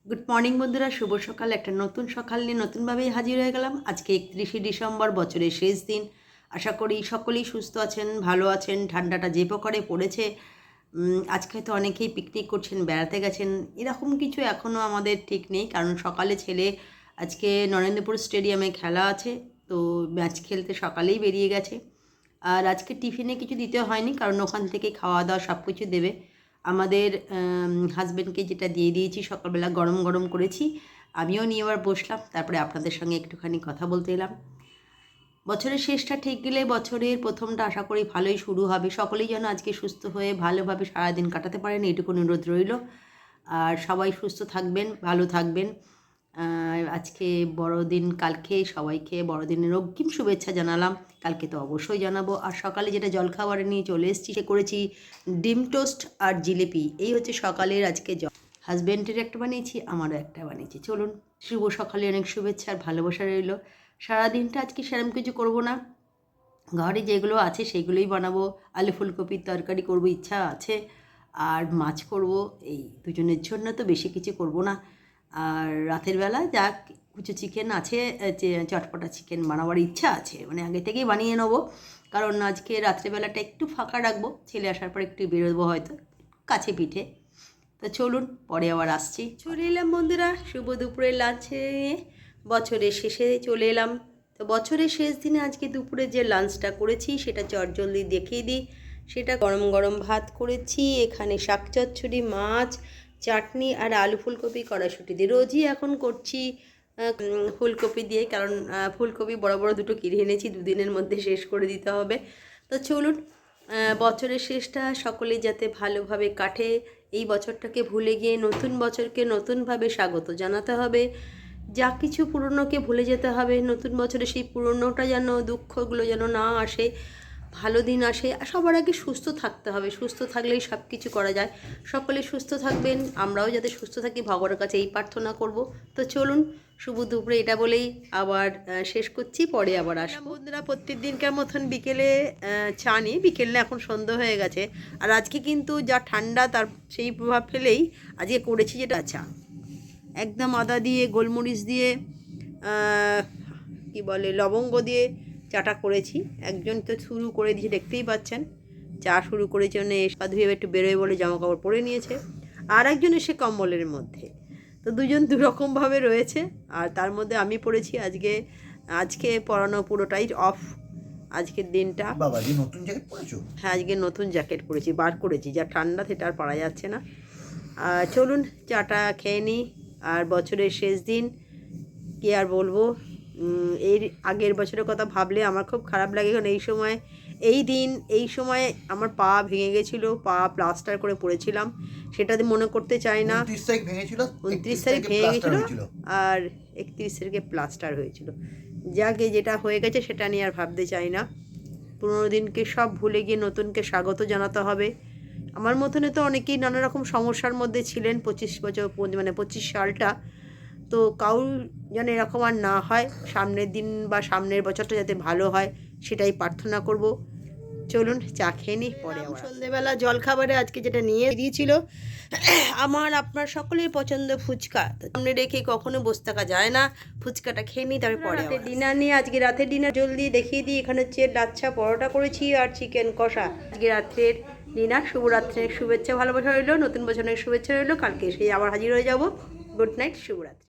Good morning বন্ধুরা, শুভ সকাল। একটা নতুন সকাল নিয়ে নতুনভাবেই হাজির হয়ে গেলাম। আজকে 31শে ডিসেম্বর, বছরের শেষ দিন। আশা করি সকলেই সুস্থ আছেন, ভালো আছেন। ঠান্ডাটা যে প্রকারে পড়েছে, আজকে তো অনেকেই পিকনিক করছেন, বেড়াতে গেছেন, এরকম কিছু এখনও আমাদের ঠিক নেই। কারণ সকালে ছেলে আজকে নরেন্দ্রপুর স্টেডিয়ামে খেলা আছে, তো ম্যাচ খেলতে সকালেই বেরিয়ে গেছে। আর আজকে টিফিনে কিছু দিতে হয়নি, কারণ ওখান থেকে খাওয়া দাওয়া সব কিছু দেবে। আমাদের হাজব্যান্ডকে যেটা দিয়ে দিয়েছি, সকালবেলা গরম গরম করেছি, আমিও নিয়ে আবার বসলাম। তারপরে আপনাদের সঙ্গে একটুখানি কথা বলতে এলাম। বছরের শেষটা ঠিক গেলে বছরের প্রথমটা আশা করি ভালোই শুরু হবে। সকলেই যেন আজকে সুস্থ হয়ে ভালোভাবে সারাদিন কাটাতে পারেন, এইটুকু অনুরোধ রইল। আর সবাই সুস্থ থাকবেন, ভালো থাকবেন। আজকে বড়দিন, কালকে সবাইকে বড়দিনের অগ্রিম শুভেচ্ছা জানালাম। কালকে তো অবশ্যই জানাবো। আর সকালে যেটা জলখাবারে নিয়ে চলে এসেছি, সে করেছি ডিম টোস্ট আর জিলিপি। এই হচ্ছে সকালের আজকে হাজব্যান্ডের একটা বানিয়েছি, আমারও একটা বানিয়েছি। চলুন, শুভ সকালে অনেক শুভেচ্ছা আর ভালোবাসা রইল। সারাদিনটা আজকে সেরকম কিছু করবো না, ঘরে যেগুলো আছে সেগুলোই বানাবো। আলু ফুলকপির তরকারি করব ইচ্ছা আছে, আর মাছ করব। এই দুজনের জন্য তো বেশি কিছু করব না। আর রাতের বেলা যা কিছু চিকেন আছে, চটপটা চিকেন বানাবার ইচ্ছা আছে, মানে আগে থেকেই বানিয়ে নেবো। কারণ আজকে রাত্রেবেলাটা একটু ফাঁকা রাখবো, ছেলে আসার পর একটু বেরোবো হয়তো কাছে পিঠে। তো চলুন, পরে আবার আসছি। চলে এলাম বন্ধুরা শুভ দুপুরের লাঞ্চে, বছরের শেষে চলে এলাম। তো বছরের শেষ দিনে আজকে দুপুরে যে লাঞ্চটা করেছি সেটা চটজলদি দেখিয়ে দিই। সেটা গরম গরম ভাত করেছি, এখানে শাক চচ্চড়ি, মাছ, চাটনি আর আলু ফুলকপি কড়াইশুঁটি দিয়ে। রোজই এখন করছি ফুলকপি দিয়ে, কারণ ফুলকপি বড় বড় দুটো কিনে এনেছি, দুদিনের মধ্যে শেষ করে দিতে হবে। তো চলুন, বছরের শেষটা সকলেই যাতে ভালোভাবে কাটে, এই বছরটাকে ভুলে গিয়ে নতুন বছরকে নতুনভাবে স্বাগত জানাতে হবে। যা কিছু পুরনোকে ভুলে যেতে হবে, নতুন বছরে সেই পুরনোটা যেন, দুঃখগুলো যেন না আসে, ভালো দিন আসে। সবার আগে সুস্থ থাকতে হবে, সুস্থ থাকলেই সব কিছু করা যায়। সকলে সুস্থ থাকবেন, আমরাও যাতে সুস্থ থাকি, ভগবানের কাছে এই প্রার্থনা করব। তো চলুন, শুভ দুপুরে এটা বলেই আবার শেষ করছি, পরে আবার আসবো। বন্ধুরা, প্রত্যেক দিনকার মতন বিকেলে চা নিই। বিকেলে এখন সন্ধ্যা হয়ে গেছে, আর আজকে কিন্তু যা ঠান্ডা, তার সেই প্রভাব ফেলেই আজকে করেছি যেটা চা, একদম আদা দিয়ে, গোলমরিচ দিয়ে, কি বলে, লবঙ্গ দিয়ে চাটা করেছি। একজন তো শুরু করে দিয়েছে, দেখতেই পাচ্ছেন, চা শুরু করেছে, জন্য পা ধুয়ে একটু বেরোয় বলে জামা কাপড় পরে নিয়েছে। আর একজন এসে কম্বলের মধ্যে। তো দুজন দুরকমভাবে রয়েছে। আর তার মধ্যে আমি পড়েছি আজকে পরানো পুরোটাই অফ আজকের দিনটা। বাবাজি নতুন জ্যাকেট পরেছো? হ্যাঁ, আজকে নতুন জ্যাকেট পরেছি, বার করেছি। যা ঠান্ডা সেটা আর পারা যাচ্ছে না। চলুন চাটা খেয়ে নিই। আর বছরের শেষ দিন, কি আর বলবো, এর আগের বছরের কথা ভাবলে আমার খুব খারাপ লাগে। কারণ এই সময় আমার পা ভেঙে গেছিলো, পা প্লাস্টার করে পড়েছিলাম। সেটা মনে করতে চাই না। 29 তারিখ ভেঙেছিল, 29 তারিখ ভেঙে গেছিলো, আর 31 তারিখে প্লাস্টার হয়েছিল। যাকে যেটা হয়ে গেছে সেটা নিয়ে আর ভাবতে চাই না। পুরোনো দিনকে সব ভুলে গিয়ে নতুনকে স্বাগত জানাতে হবে। আমার মতনে তো অনেকেই নানা রকম সমস্যার মধ্যে ছিলেন 25 বছর, মানে 25 সালটা। তো কারুর যেন এরকম আর না হয়, সামনের দিন বা সামনের বছরটা যাতে ভালো হয় সেটাই প্রার্থনা করব। চলুন চা খেয়ে নিই, পরে আবার। সন্ধ্যেবেলা জলখাবারে আজকে যেটা নিয়ে দিয়েছিল আমার আপনার সকলের পছন্দ ফুচকা। সামনে রেখে কখনো বসে থাকা যায় না, ফুচকাটা খেয়ে নিই, তারপরে পরে রাতে ডিনার নিয়ে। আজকে রাতের ডিনার জলদি দেখিয়ে দিই। এখানে হচ্ছে লাচ্ছা পরোটা করেছি আর চিকেন কষা। আজকে রাত্রের ডিনার। শুভরাত্রির শুভেচ্ছা ভালোবাসা রইলো, নতুন বছরের শুভেচ্ছা রইলো। কালকে সেই আবার হাজির হয়ে যাব। গুড নাইট, শুভরাত্রি।